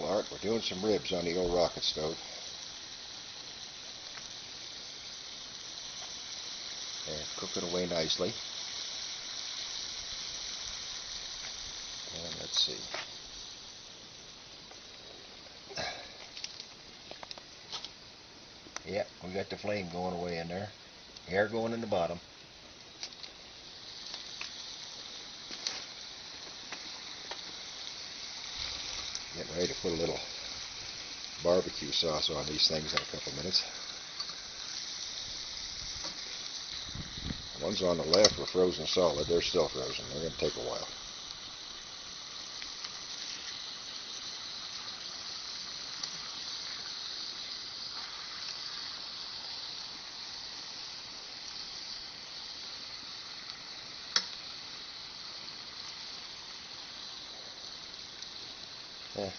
Well, Art, we're doing some ribs on the old rocket stove. They're cooking away nicely. And let's see. Yep, we got the flame going away in there. Air going in the bottom. Getting ready to put a little barbecue sauce on these things in a couple minutes. The ones on the left were frozen solid. They're still frozen. They're going to take a while.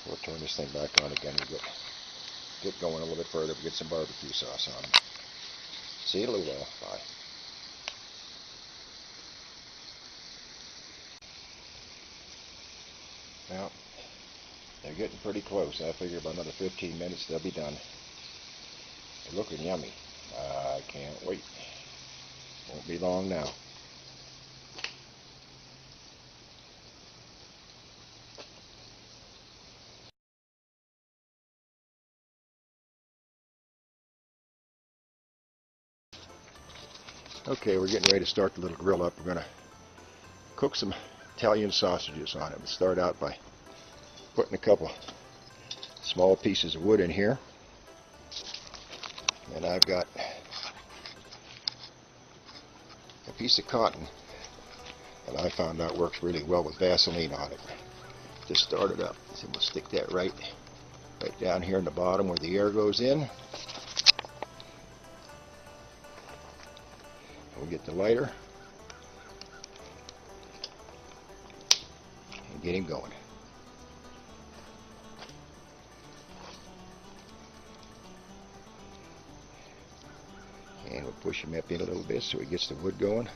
We'll turn this thing back on again and get going a little bit further. Get some barbecue sauce on them. See you in a little while. Bye. Well, they're getting pretty close. I figure about another 15 minutes they'll be done. They're looking yummy. I can't wait. Won't be long now. Okay, we're getting ready to start the little grill up. We're going to cook some Italian sausages on it. We'll start out by putting a couple small pieces of wood in here. And I've got a piece of cotton that I found out works really well with Vaseline on it. Just start it up. So we'll stick that right down here in the bottom where the air goes in. We'll get the lighter and get him going. And we'll push him up in a little bit so he gets the wood going.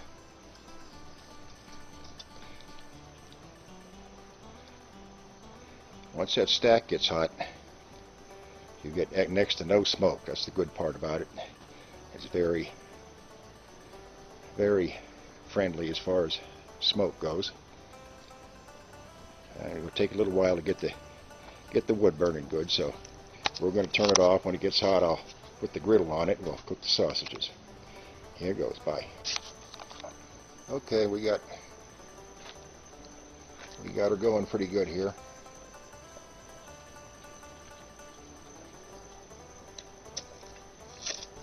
Once that stack gets hot, you get next to no smoke. That's the good part about it. It's very friendly as far as smoke goes. It will take a little while to get the wood burning good, so we're going to turn it off. When it gets hot, I'll put the griddle on it and we'll cook the sausages. Here goes. Bye. Okay, we got her going pretty good here.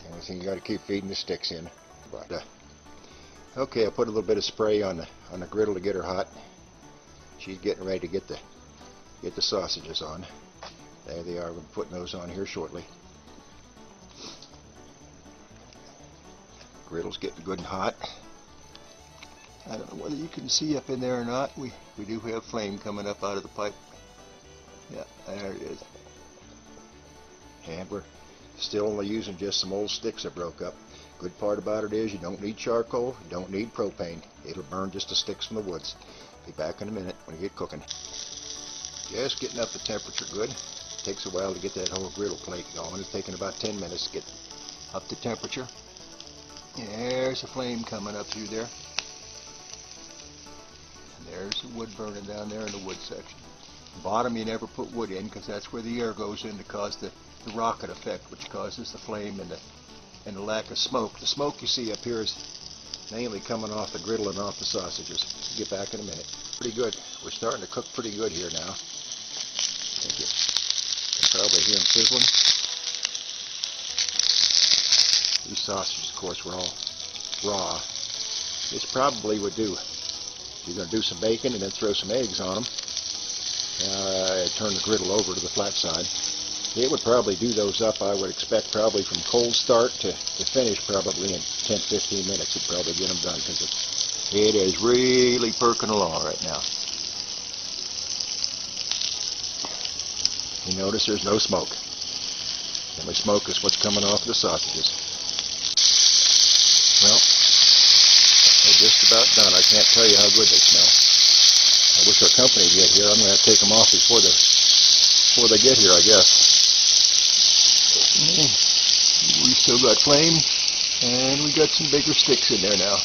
The only thing you got to keep feeding the sticks in. But okay, I put a little bit of spray on the griddle to get her hot. She's getting ready to get the sausages on. There they are. We're putting those on here shortly. Griddle's getting good and hot. I don't know whether you can see up in there or not. We do have flame coming up out of the pipe. Yeah, there it is. And we're still only using just some old sticks that broke up. Good part about it is you don't need charcoal, you don't need propane. It'll burn just the sticks from the woods. Be back in a minute when you get cooking. Just getting up the temperature good. Takes a while to get that whole griddle plate going. It's taking about 10 minutes to get up the temperature. There's a flame coming up through there. And there's the wood burning down there in the wood section. Bottom you never put wood in because that's where the air goes in to cause the rocket effect, which causes the flame and the lack of smoke. The smoke you see up here is mainly coming off the griddle and off the sausages. Get back in a minute. Pretty good. We're starting to cook pretty good here now. You can probably hear them sizzling. These sausages, of course, were all raw. This probably would do. You're going to do some bacon and then throw some eggs on them. Turn the griddle over to the flat side. It would probably do those up, I would expect, probably from cold start to finish, probably in 10-15 minutes. It'd probably get them done because it is really perking along right now. You notice there's no smoke. The only smoke is what's coming off the sausages. Well, they're just about done. I can't tell you how good they smell. I wish our company would get here. I'm going to have to take them off before the before they get here, I guess. We still got flame, and we got some bigger sticks in there now.